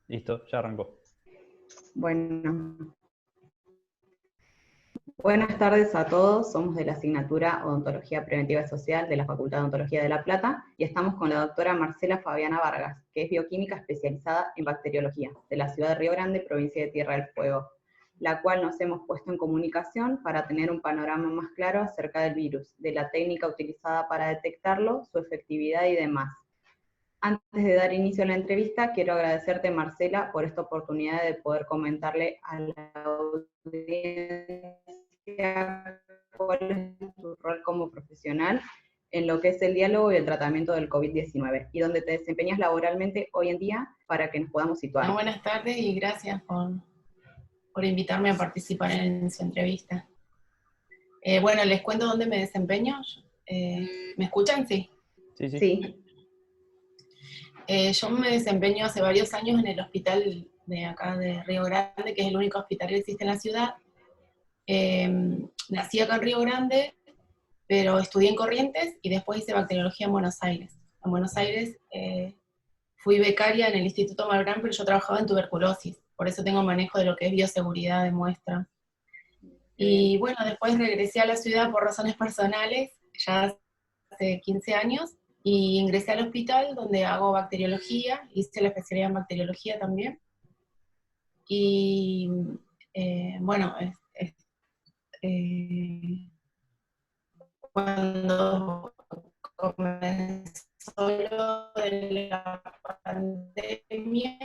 Listo, ya arrancó. Bueno, buenas tardes a todos. Somos de la asignatura Odontología Preventiva y Social de la Facultad de Odontología de La Plata y estamos con la doctora Marcela Fabiana Vargas, que es bioquímica especializada en bacteriología de la ciudad de Río Grande, provincia de Tierra del Fuego, la cual nos hemos puesto en comunicación para tener un panorama más claro acerca del virus, de la técnica utilizada para detectarlo, su efectividad y demás. Antes de dar inicio a la entrevista, quiero agradecerte, Marcela, por esta oportunidad de poder comentarle a la audiencia cuál es tu rol como profesional en lo que es el diálogo y el tratamiento del COVID-19 y donde te desempeñas laboralmente hoy en día para que nos podamos situar. Buenas tardes y gracias por invitarme a participar en su entrevista. Bueno, les cuento dónde me desempeño. ¿Me escuchan? Sí. Sí. Sí. Yo me desempeño hace varios años en el hospital de acá de Río Grande, que es el único hospital que existe en la ciudad. Nací acá en Río Grande, pero estudié en Corrientes y después hice bacteriología en Buenos Aires. En Buenos Aires fui becaria en el Instituto Malbrán, pero yo trabajaba en tuberculosis, por eso tengo manejo de lo que es bioseguridad de muestra. Y bueno, después regresé a la ciudad por razones personales, ya hace 15 años, y ingresé al hospital donde hago bacteriología, hice la especialidad en bacteriología también. Y bueno, cuando comenzó lo de la pandemia,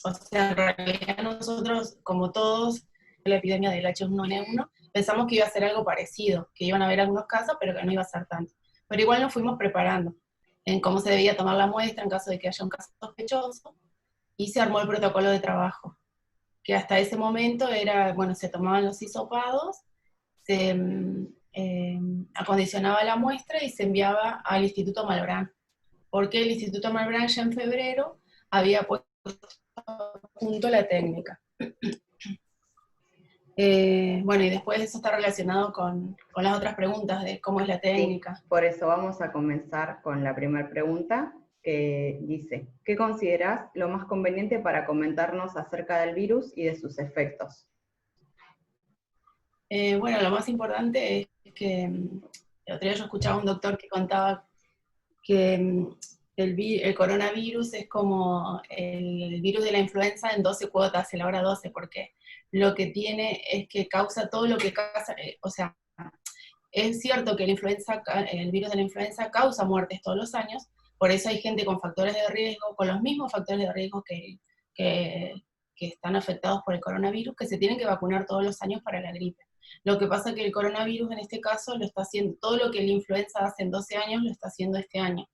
o sea, en realidad nosotros, como todos, la epidemia del H1N1, pensamos que iba a ser algo parecido, que iban a haber algunos casos, pero que no iba a ser tanto. Pero igual nos fuimos preparando en cómo se debía tomar la muestra en caso de que haya un caso sospechoso, y se armó el protocolo de trabajo, que hasta ese momento era, bueno, se tomaban los hisopados, se acondicionaba la muestra y se enviaba al Instituto Malbrán, porque el Instituto Malbrán ya en febrero había puesto junto la técnica. Bueno, y después eso está relacionado con las otras preguntas de cómo es la técnica. Sí, por eso vamos a comenzar con la primera pregunta, que dice, ¿qué consideras lo más conveniente para comentarnos acerca del virus y de sus efectos? Bueno, lo más importante es que el otro día yo escuchaba a un doctor que contaba que el coronavirus es como el virus de la influenza en 12 cuotas, en la hora 12, porque lo que tiene es que causa todo lo que causa, o sea, es cierto que el virus de la influenza causa muertes todos los años, por eso hay gente con factores de riesgo, con los mismos factores de riesgo que, que están afectados por el coronavirus, que se tienen que vacunar todos los años para la gripe. Lo que pasa es que el coronavirus en este caso lo está haciendo, todo lo que la influenza hace en 12 años lo está haciendo este año.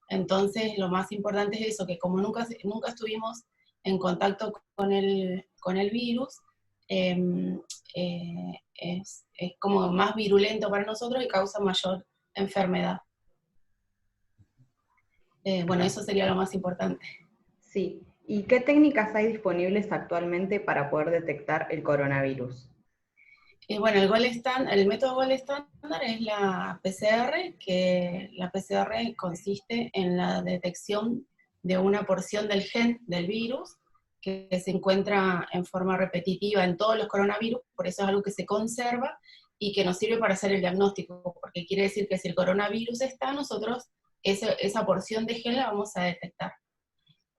Entonces lo más importante es eso, que como nunca estuvimos en contacto con el virus, es como más virulento para nosotros y causa mayor enfermedad. Bueno, eso sería lo más importante. Sí, ¿y qué técnicas hay disponibles actualmente para poder detectar el coronavirus? Bueno, el método gold estándar es la PCR, que la PCR consiste en la detección de una porción del gen del virus que se encuentra en forma repetitiva en todos los coronavirus, por eso es algo que se conserva y que nos sirve para hacer el diagnóstico, porque quiere decir que si el coronavirus está, nosotros esa porción de gen la vamos a detectar.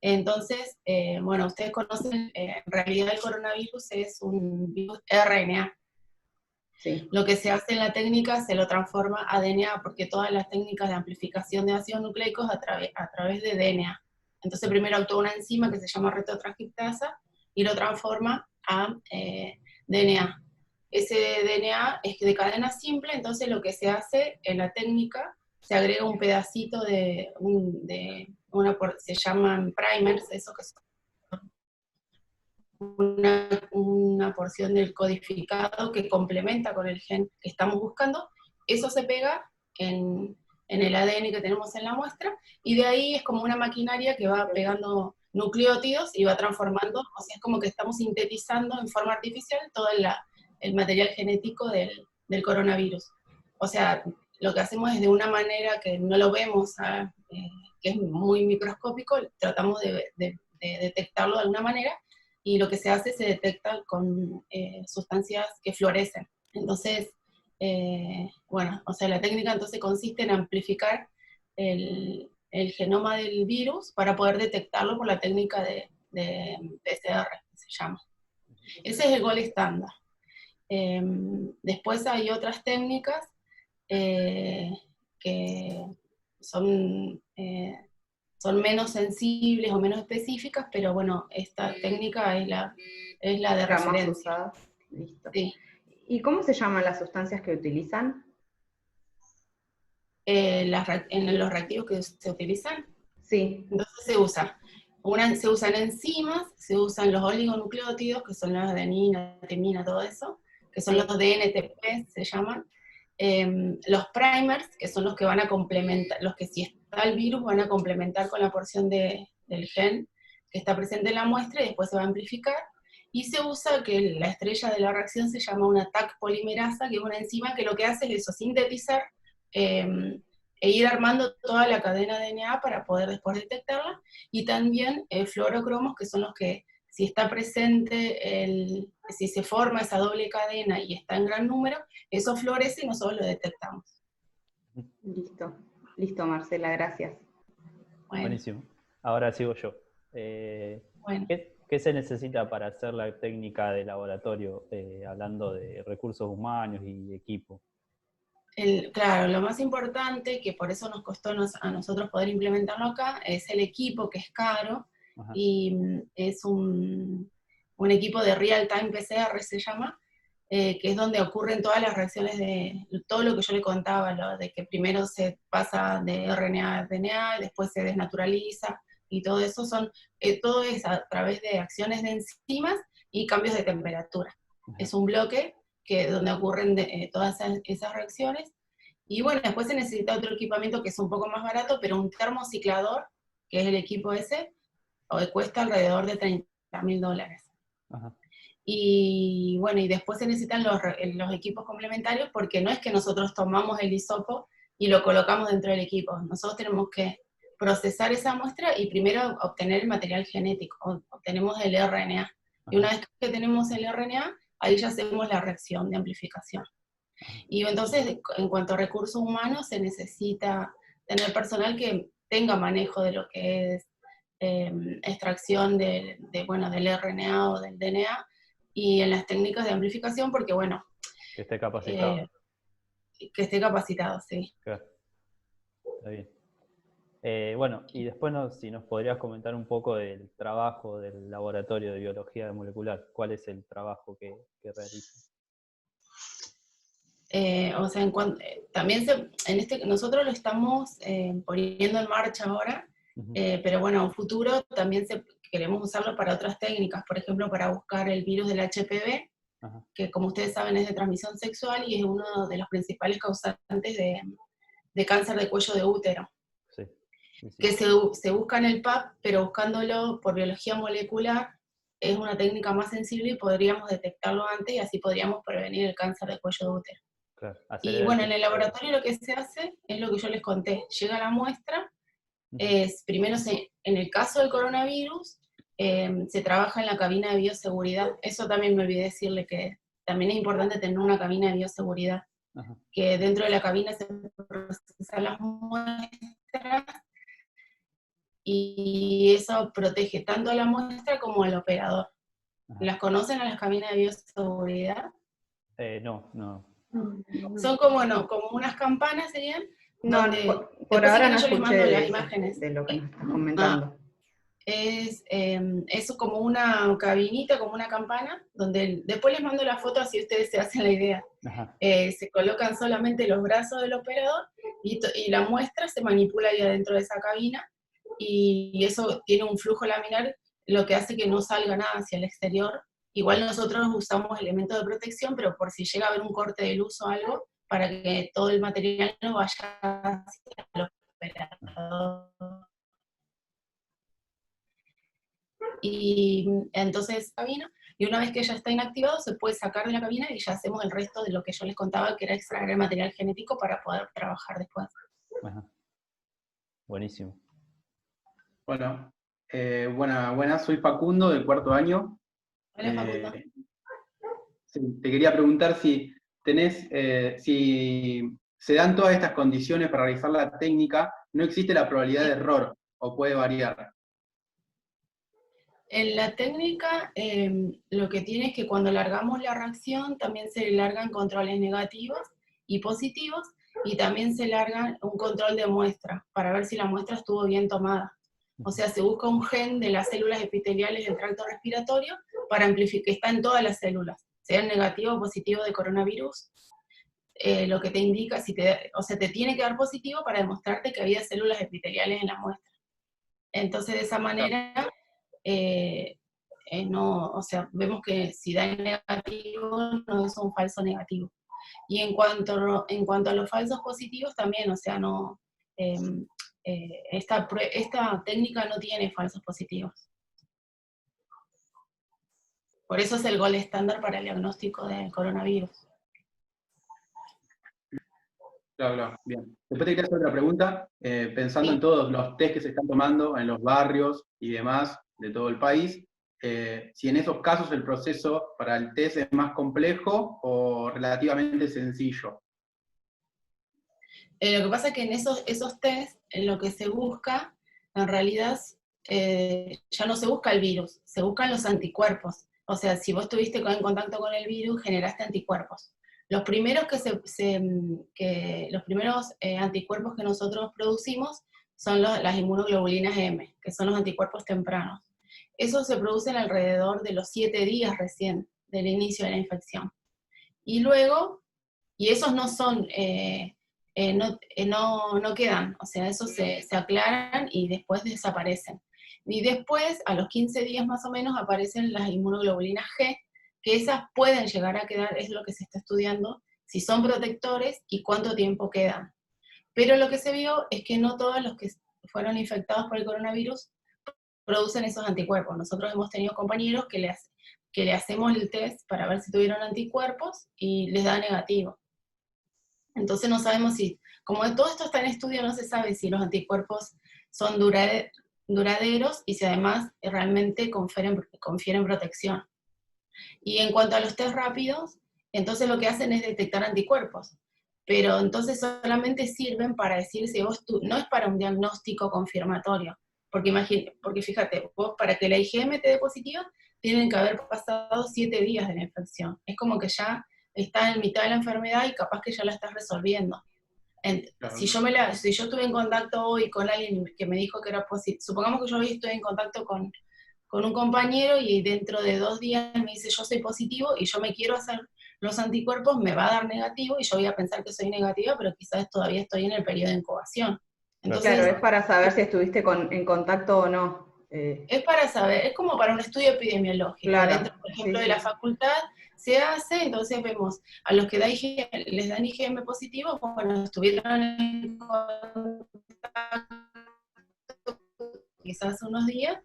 Entonces, bueno, ustedes conocen, en realidad el coronavirus es un virus RNA. Sí. Lo que se hace en la técnica se lo transforma a DNA, porque todas las técnicas de amplificación de ácidos nucleicos a través de DNA. Entonces primero actúa una enzima que se llama retrotranscriptasa y lo transforma a DNA. Ese DNA es de cadena simple, entonces lo que se hace en la técnica, se agrega un pedacito se llaman primers, eso que son una porción del codificado que complementa con el gen que estamos buscando, eso se pega en el ADN que tenemos en la muestra, y de ahí es como una maquinaria que va pegando nucleótidos y va transformando, o sea, es como que estamos sintetizando en forma artificial todo el material genético del coronavirus. O sea, lo que hacemos es de una manera que no lo vemos que es muy microscópico, tratamos de detectarlo de alguna manera, y lo que se hace se detecta con sustancias que fluorescen. Entonces, bueno, o sea, la técnica entonces consiste en amplificar el genoma del virus para poder detectarlo por la técnica de PCR, que se llama. Ese es el gol estándar. Después hay otras técnicas que son menos sensibles o menos específicas, pero bueno, esta técnica es la de La más referencia. usada. Listo. Sí. ¿Y cómo se llaman las sustancias que utilizan? En los reactivos que se utilizan, Sí. entonces se usan enzimas, se usan los oligonucleótidos, que son la adenina, timina, todo eso, que son Sí. los DNTP, se llaman. Los primers, que son los que van a complementar, los que si está el virus van a complementar con la porción del gen que está presente en la muestra y después se va a amplificar. Y se usa que la estrella de la reacción se llama una Taq polimerasa, que es una enzima que lo que hace es eso, sintetizar e ir armando toda la cadena de DNA para poder después detectarla, y también fluorocromos, que son los que, si está presente, si se forma esa doble cadena y está en gran número, eso florece y nosotros lo detectamos. Listo. Listo, Marcela, gracias. Bueno, buenísimo. Ahora sigo yo. bueno. ¿Qué se necesita para hacer la técnica de laboratorio, hablando de recursos humanos y equipo? Claro, lo más importante, que por eso nos costó a nosotros poder implementarlo acá, es el equipo, que es caro. Ajá. Y es un equipo de real-time PCR, se llama, que es donde ocurren todas las reacciones de todo lo que yo le contaba, de que primero se pasa de RNA a DNA, y después se desnaturaliza, y todo eso todo es a través de acciones de enzimas y cambios de temperatura. Ajá. Es un bloque donde ocurren todas esas reacciones. Y bueno, después se necesita otro equipamiento que es un poco más barato, pero un termociclador, que es el equipo ese, cuesta alrededor de $30.000. Ajá. Y bueno, y después se necesitan los equipos complementarios, porque no es que nosotros tomamos el hisopo y lo colocamos dentro del equipo. Nosotros tenemos que procesar esa muestra y primero obtener el material genético, obtenemos el RNA. Ajá. Y una vez que tenemos el RNA, ahí ya hacemos la reacción de amplificación. Y entonces, en cuanto a recursos humanos, se necesita tener personal que tenga manejo de lo que es extracción del RNA o del DNA, y en las técnicas de amplificación, porque bueno... Que esté capacitado. Que esté capacitado, sí. Claro. Está bien. Bueno, y después si nos podrías comentar un poco del trabajo del laboratorio de biología molecular. ¿Cuál es el trabajo que realiza? O sea, también nosotros lo estamos poniendo en marcha ahora, uh-huh. Pero bueno, en un futuro también queremos usarlo para otras técnicas, por ejemplo, para buscar el virus del HPV, uh-huh. Que como ustedes saben es de transmisión sexual y es uno de los principales causantes de cáncer de cuello de útero. Sí. Sí, sí. Que se busca en el PAP, pero buscándolo por biología molecular es una técnica más sensible y podríamos detectarlo antes, y así podríamos prevenir el cáncer de cuello de útero. Claro, y bueno, en el laboratorio lo que se hace es lo que yo les conté. Llega la muestra, primero en el caso del coronavirus, se trabaja en la cabina de bioseguridad. Eso también me olvidé decirle, que también es importante tener una cabina de bioseguridad. Ajá. Que dentro de la cabina se procesan las muestras, y eso protege tanto a la muestra como al operador. Ajá. ¿Las conocen a las cabinas de bioseguridad? No. Son como unas campanas, serían. No, por ahora no escuché las imágenes de lo que nos estás comentando. Es como una cabinita, como una campana, donde después les mando la foto así ustedes se hacen la idea. Se colocan solamente los brazos del operador y la muestra se manipula ahí adentro de esa cabina, y eso tiene un flujo laminar, lo que hace que no salga nada hacia el exterior. Igual nosotros usamos elementos de protección, pero por si llega a haber un corte de luz o algo, para que todo el material no vaya hacia el operador. Y entonces cabina, y una vez que ya está inactivado se puede sacar de la cabina y ya hacemos el resto de lo que yo les contaba, que era extraer el material genético para poder trabajar después. Ajá. Buenísimo. Bueno, buenas, soy Facundo, del cuarto año. Hola, Facundo. Sí, te quería preguntar si si se dan todas estas condiciones para realizar la técnica, no existe la probabilidad de error, o puede variar. En la técnica, lo que tiene es que cuando largamos la reacción, también se largan controles negativos y positivos, y también se larga un control de muestra, para ver si la muestra estuvo bien tomada. O sea, se busca un gen de las células epiteliales del tracto respiratorio para amplificar, que está en todas las células, sea negativo o positivo de coronavirus, lo que te indica, o sea, te tiene que dar positivo para demostrarte que había células epiteliales en la muestra. Entonces, de esa manera, no, o sea, vemos que si da negativo, no es un falso negativo. Y en cuanto a los falsos positivos, también, o sea, no, esta técnica no tiene falsos positivos. Por eso es el gold estándar para el diagnóstico del coronavirus. Claro, bien. Después te quería hacer otra pregunta, pensando en todos los test que se están tomando en los barrios y demás de todo el país, si en esos casos el proceso para el test es más complejo o relativamente sencillo. Lo que pasa es que en esos test, en lo que se busca, en realidad, ya no se busca el virus, se buscan los anticuerpos. O sea, si vos estuviste en contacto con el virus, generaste anticuerpos. Los primeros anticuerpos que nosotros producimos son las inmunoglobulinas M, que son los anticuerpos tempranos. Esos se producen alrededor de los 7 días recién del inicio de la infección. Y luego, esos no son, no quedan, o sea, esos se aclaran y después desaparecen. Y después, a los 15 días más o menos, aparecen las inmunoglobulinas G, que esas pueden llegar a quedar, es lo que se está estudiando, si son protectores y cuánto tiempo quedan. Pero lo que se vio es que no todos los que fueron infectados por el coronavirus producen esos anticuerpos. Nosotros hemos tenido compañeros que le hacemos el test para ver si tuvieron anticuerpos y les da negativo. Entonces no sabemos si, como todo esto está en estudio, no se sabe si los anticuerpos son duraderos y si además realmente confieren protección. Y en cuanto a los test rápidos, entonces lo que hacen es detectar anticuerpos, pero entonces solamente sirven para decir si no es para un diagnóstico confirmatorio, porque fíjate, vos para que la IgM te dé positivo, tienen que haber pasado 7 días de la infección. Es como que ya estás en mitad de la enfermedad y capaz que ya la estás resolviendo. Claro. Si yo estuve en contacto hoy con alguien que me dijo que era positivo, supongamos que yo hoy estoy en contacto con un compañero y dentro de 2 días me dice yo soy positivo y yo me quiero hacer los anticuerpos, me va a dar negativo y yo voy a pensar que soy negativa, pero quizás todavía estoy en el periodo de incubación. Entonces, claro, es para saber si estuviste en contacto o no. Es para saber, es como para un estudio epidemiológico. Claro, Dentro, por ejemplo, sí, de la facultad se hace, entonces vemos a los que les dan IgM positivo, bueno, estuvieron en contacto quizás unos días,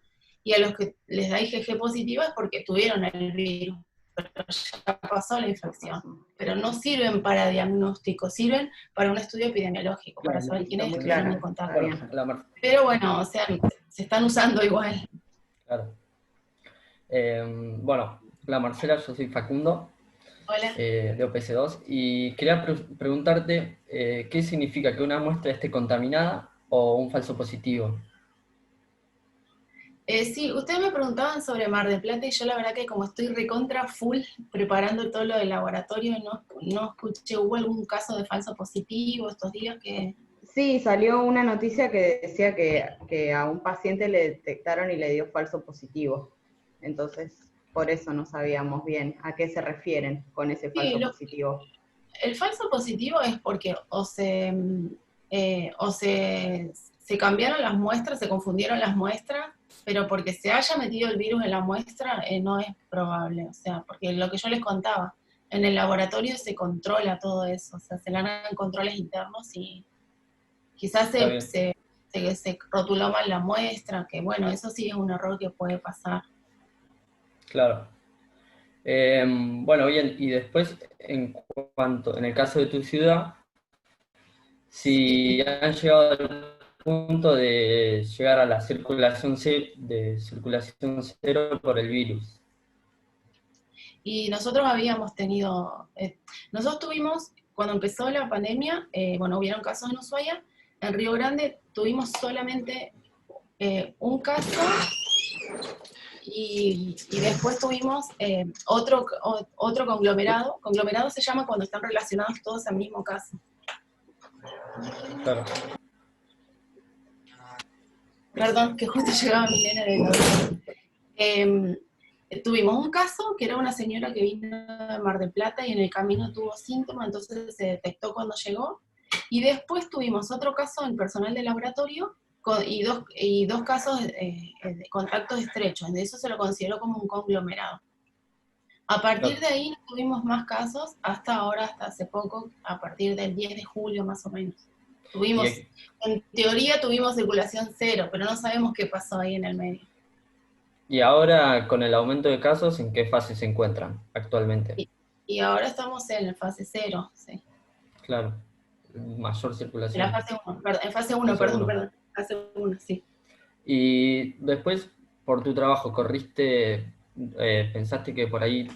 y a los que les da IgG positivo es porque tuvieron el virus, pero ya pasó la infección. Pero no sirven para diagnóstico, sirven para un estudio epidemiológico, Claro, para saber quiénes muy estuvieron claro, en contacto. está bien. Pero bueno, o sea, se están usando igual. Claro. Bueno, hola Marcela, yo soy Facundo, Hola. de OPC2, y quería preguntarte qué significa que una muestra esté contaminada o un falso positivo. Sí, ustedes me preguntaban sobre Mar del Plata y yo la verdad que como estoy recontra full preparando todo lo del laboratorio, no escuché, ¿hubo algún caso de falso positivo estos días que...? Sí, salió una noticia que decía que a un paciente le detectaron y le dio falso positivo. Entonces, por eso no sabíamos bien a qué se refieren con ese falso positivo. El falso positivo es porque se cambiaron las muestras, se confundieron las muestras, pero porque se haya metido el virus en la muestra no es probable, o sea, porque lo que yo les contaba, en el laboratorio se controla todo eso, o sea, se le dan controles internos y quizás se rotuló mal la muestra, que bueno, eso sí es un error que puede pasar. Claro. Bueno, bien, y después, en el caso de tu ciudad, si han llegado punto de llegar a la circulación cero por el virus. Y nosotros habíamos tenido, nosotros tuvimos, cuando empezó la pandemia, bueno, hubieron casos en Ushuaia, en Río Grande tuvimos solamente un caso, y después tuvimos otro conglomerado. Conglomerado se llama cuando están relacionados todos al mismo caso. Claro. Perdón, que justo llegaba mi nena de la tuvimos un caso que era una señora que vino de Mar del Plata y en el camino tuvo síntomas, entonces se detectó cuando llegó. Y después tuvimos otro caso en personal de laboratorio y dos casos de contactos estrechos. De eso se lo consideró como un conglomerado. A partir de ahí no tuvimos más casos hasta ahora, hasta hace poco, a partir del 10 de julio más o menos. Tuvimos, en teoría tuvimos circulación cero, pero no sabemos qué pasó ahí en el medio. Y ahora, con el aumento de casos, ¿en qué fase se encuentran actualmente? Y ahora estamos en la fase cero, sí. Claro, mayor circulación. En la fase 1, perdón, en fase 1, perdón, fase 1, sí. Y después, por tu trabajo, pensaste que por ahí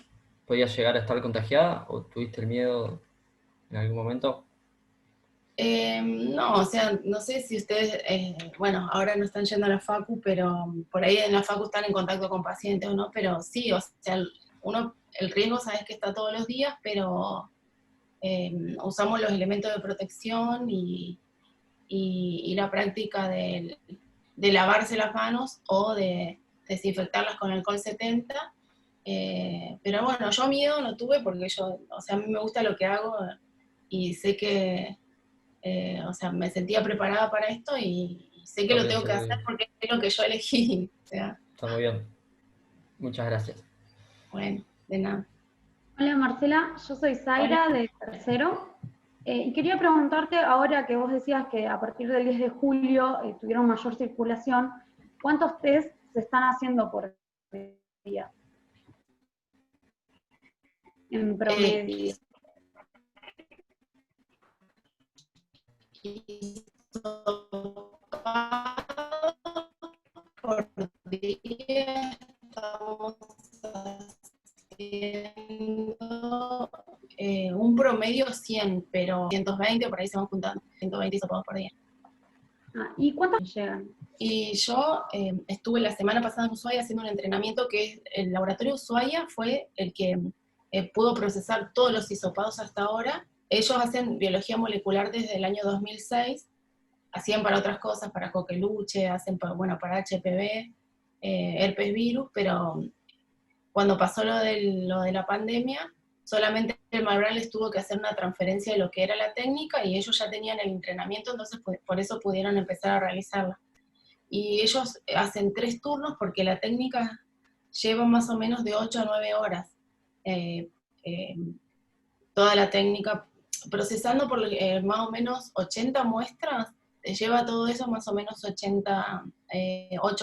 podías llegar a estar contagiada o tuviste el miedo en algún momento? No, o sea, no sé si ustedes, bueno, ahora no están yendo a la facu, pero por ahí en la facu están en contacto con pacientes o no, pero sí, o sea, el riesgo sabes que está todos los días, pero usamos los elementos de protección y la práctica de lavarse las manos o de desinfectarlas con alcohol 70. Pero bueno, yo miedo no tuve porque o sea, a mí me gusta lo que hago y sé que, o sea, me sentía preparada para esto y sé que lo tengo que hacer porque es lo que yo elegí. O sea, está muy bien. Muchas gracias. Bueno, de nada. Hola Marcela, yo soy Zaira de tercero. Y quería preguntarte, ahora que vos decías que a partir del 10 de julio tuvieron mayor circulación, ¿cuántos test se están haciendo por día? En promedio. Por día estamos haciendo un promedio 100, pero 120 por ahí se van juntando, 120 hisopados por día. ¿Y cuántos llegan? Y yo estuve la semana pasada en Ushuaia haciendo un entrenamiento que es, el laboratorio Ushuaia fue el que pudo procesar todos los hisopados hasta ahora. Ellos hacen biología molecular desde el año 2006, hacían para otras cosas, para coqueluche, hacen para HPV, herpes virus, pero cuando pasó lo de la pandemia, solamente el Malbrán les tuvo que hacer una transferencia de lo que era la técnica y ellos ya tenían el entrenamiento, entonces por eso pudieron empezar a realizarla. Y ellos hacen 3 turnos porque la técnica lleva más o menos de 8 a 9 horas. Toda la técnica, procesando por más o menos 80 muestras, lleva todo eso más o menos 8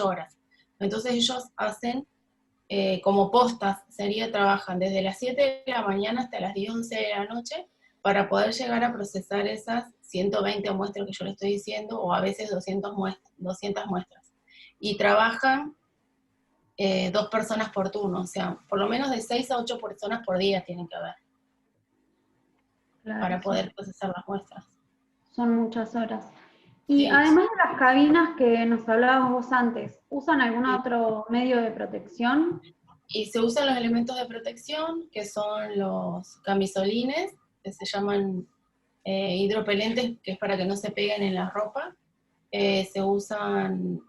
horas. Entonces ellos hacen como postas, trabajan desde las 7 de la mañana hasta las 10, 11 de la noche para poder llegar a procesar esas 120 muestras que yo le estoy diciendo, o a veces 200 muestras. Y trabajan 2 personas por turno, o sea, por lo menos de 6 a 8 personas por día tienen que haber, claro, para poder procesar las muestras. Son muchas horas. Y sí, además de las cabinas que nos hablabas vos antes, ¿usan algún otro medio de protección? Y se usan los elementos de protección, que son los camisolines, que se llaman hidropelentes, que es para que no se peguen en la ropa. Se usan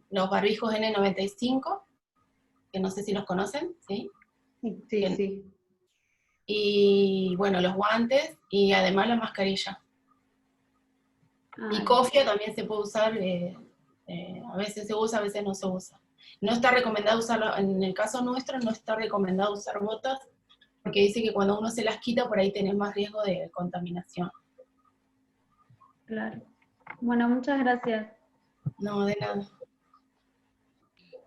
los barbijos N95, que no sé si los conocen, ¿sí? Sí. Y bueno, los guantes y además la mascarilla. Y cofia también se puede usar, a veces se usa, a veces no se usa. No está recomendado usarlo, en el caso nuestro no está recomendado usar botas, porque dice que cuando uno se las quita por ahí tenés más riesgo de contaminación. Claro. Bueno, muchas gracias. No, de nada.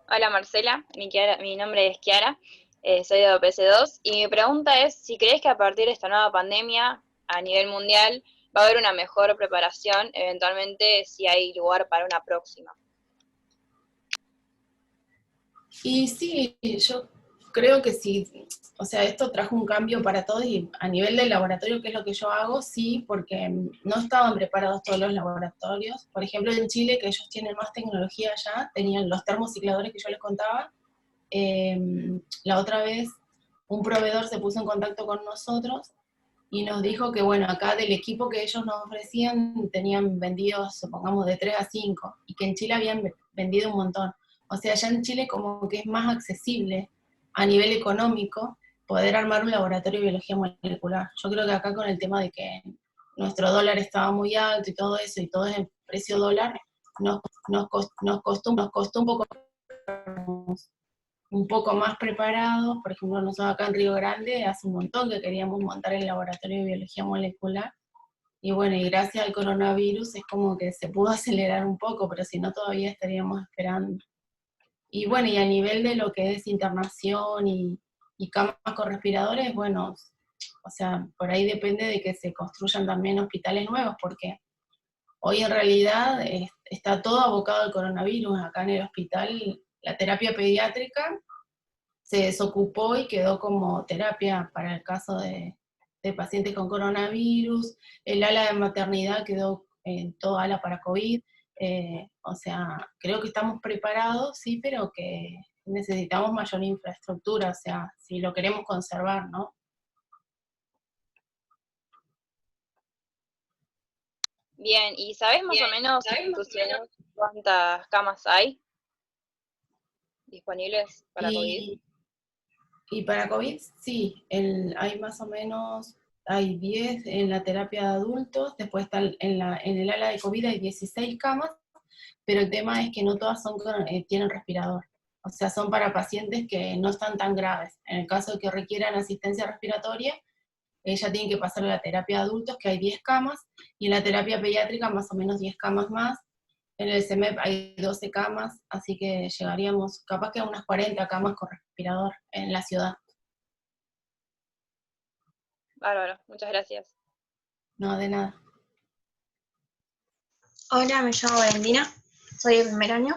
Hola Marcela, mi nombre es Kiara, soy de OPS2 y mi pregunta es si crees que a partir de esta nueva pandemia a nivel mundial va a haber una mejor preparación, eventualmente si hay lugar para una próxima. Y sí, yo creo que sí, o sea, esto trajo un cambio para todos y a nivel del laboratorio, que es lo que yo hago, sí, porque no estaban preparados todos los laboratorios. Por ejemplo, en Chile, que ellos tienen más tecnología ya, tenían los termocicladores que yo les contaba. La otra vez un proveedor se puso en contacto con nosotros y nos dijo que, bueno, acá del equipo que ellos nos ofrecían, tenían vendidos, supongamos, de 3 a 5, y que en Chile habían vendido un montón. O sea, ya en Chile como que es más accesible a nivel económico poder armar un laboratorio de biología molecular. Yo creo que acá con el tema de que nuestro dólar estaba muy alto y todo eso, y todo es el precio dólar, nos costó un poco más preparados. Por ejemplo, nosotros acá en Río Grande hace un montón que queríamos montar el laboratorio de biología molecular, y bueno, y gracias al coronavirus es como que se pudo acelerar un poco, pero si no todavía estaríamos esperando. Y bueno, y a nivel de lo que es internación y camas con respiradores, bueno, o sea, por ahí depende de que se construyan también hospitales nuevos, porque hoy en realidad está todo abocado al coronavirus. Acá en el hospital, la terapia pediátrica se desocupó y quedó como terapia para el caso de pacientes con coronavirus. El ala de maternidad quedó en todo ala para COVID. O sea, creo que estamos preparados, sí, pero que necesitamos mayor infraestructura, o sea, si lo queremos conservar, ¿no? Bien, ¿y sabes más o menos cuántas camas hay disponibles para COVID? Y para COVID, sí, hay más o menos, hay 10 en la terapia de adultos, después está en el ala de COVID hay 16 camas, pero el tema es que no todas tienen respirador. O sea, son para pacientes que no están tan graves. En el caso de que requieran asistencia respiratoria, ella tiene que pasar a la terapia de adultos, que hay 10 camas, y en la terapia pediátrica más o menos 10 camas más. En el CEMEP hay 12 camas, así que llegaríamos capaz que a unas 40 camas con respirador en la ciudad. Bárbaro, muchas gracias. No, de nada. Hola, me llamo Valentina, soy de primer año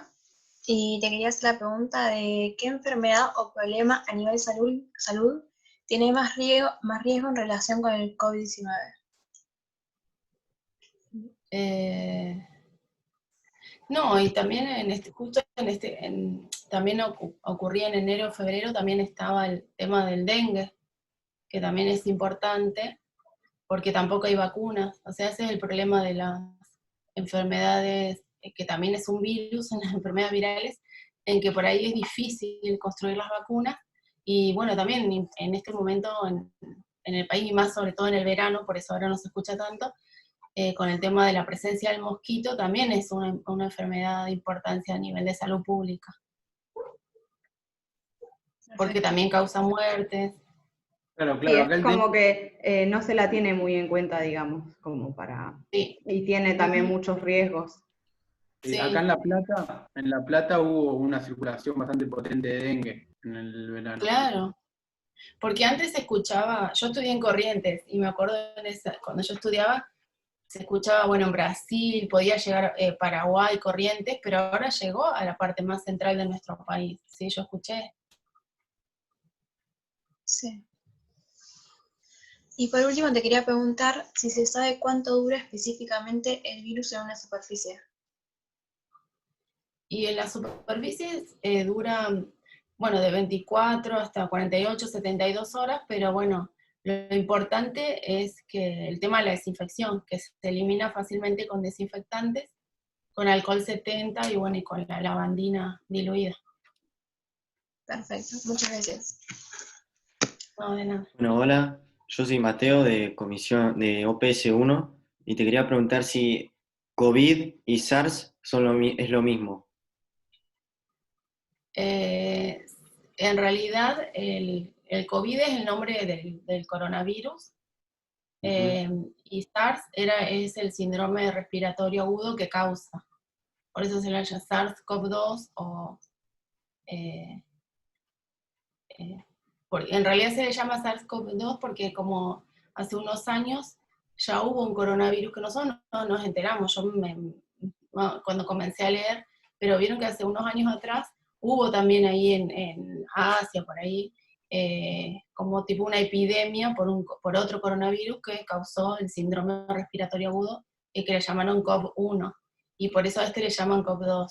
y te quería hacer la pregunta de qué enfermedad o problema a nivel salud tiene más riesgo en relación con el COVID-19. No, y también también ocurría en enero o febrero, también estaba el tema del dengue, que también es importante, porque tampoco hay vacunas. O sea, ese es el problema de las enfermedades, que también es un virus, en las enfermedades virales, en que por ahí es difícil construir las vacunas. Y bueno, también en este momento en el país, y más sobre todo en el verano, por eso ahora no se escucha tanto, con el tema de la presencia del mosquito, también es una enfermedad de importancia a nivel de salud pública. Porque también causa muertes. Claro, Sí, claro. Acá es el como que no se la tiene muy en cuenta, digamos, como para... Sí. Y tiene también muchos riesgos. Sí. Acá en La Plata hubo una circulación bastante potente de dengue en el verano. Claro. Porque antes se escuchaba, yo estudié en Corrientes, y me acuerdo cuando yo estudiaba, se escuchaba, bueno, en Brasil, podía llegar Paraguay, Corrientes, pero ahora llegó a la parte más central de nuestro país. Sí, yo escuché. Sí. Y por último te quería preguntar si se sabe cuánto dura específicamente el virus en una superficie. Y en las superficies dura, bueno, de 24 hasta 48, 72 horas, pero bueno, lo importante es que el tema de la desinfección, que se elimina fácilmente con desinfectantes, con alcohol 70 y bueno, y con la lavandina diluida. Perfecto, muchas gracias. No, de nada. Bueno, hola, yo soy Mateo de comisión de OPS 1 y te quería preguntar si COVID y SARS es lo mismo. En realidad, el COVID es el nombre del coronavirus, y SARS es el síndrome respiratorio agudo que causa. Por eso se le llama SARS-CoV-2 o... en realidad se le llama SARS-CoV-2 porque como hace unos años ya hubo un coronavirus que nosotros no nos enteramos, cuando comencé a leer, pero vieron que hace unos años atrás hubo también ahí en Asia, por ahí, como tipo una epidemia por otro coronavirus que causó el síndrome respiratorio agudo, que le llamaron COV-1, y por eso a este le llaman COV-2.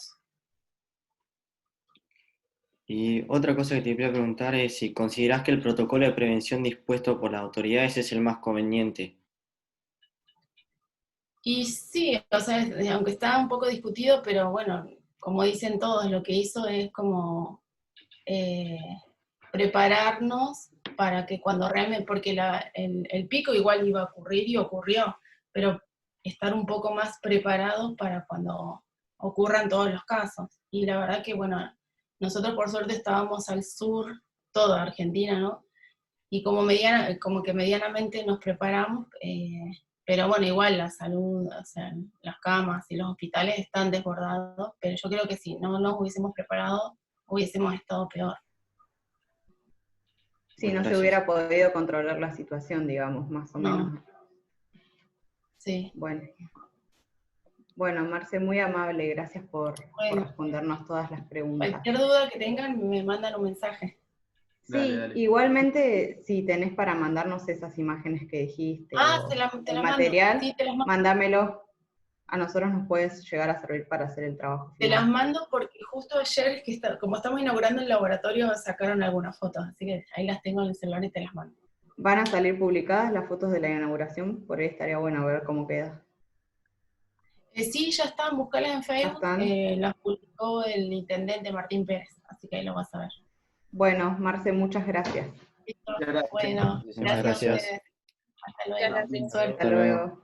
Y otra cosa que te quería preguntar es si considerás que el protocolo de prevención dispuesto por las autoridades es el más conveniente. Y sí, o sea, aunque está un poco discutido, pero bueno, como dicen todos, lo que hizo es como prepararnos para que cuando realmente, porque el pico igual iba a ocurrir y ocurrió, pero estar un poco más preparados para cuando ocurran todos los casos. Y la verdad que, bueno, nosotros por suerte estábamos al sur, toda Argentina, ¿no? Y como que medianamente nos preparamos, pero bueno, igual la salud, o sea, las camas y los hospitales están desbordados, pero yo creo que si no nos hubiésemos preparado, hubiésemos estado peor. Si no se hubiera podido controlar la situación, digamos, más o menos. Sí. Bueno, Marce, muy amable, gracias por respondernos todas las preguntas. Cualquier duda que tengan, me mandan un mensaje. Sí, dale. Igualmente, si tenés para mandarnos esas imágenes que dijiste, el material, sí, mándamelo. A nosotros nos puedes llegar a servir para hacer el trabajo. Te las mando porque justo ayer, como estamos inaugurando el laboratorio, sacaron algunas fotos, así que ahí las tengo en el celular y te las mando. ¿Van a salir publicadas las fotos de la inauguración? Por ahí estaría bueno ver cómo queda. Sí, ya están, buscalas en Facebook, las publicó el intendente Martín Pérez, así que ahí lo vas a ver. Bueno, Marce, muchas gracias. Bueno, gracias. Hasta luego. Gracias. Suerte. Hasta luego.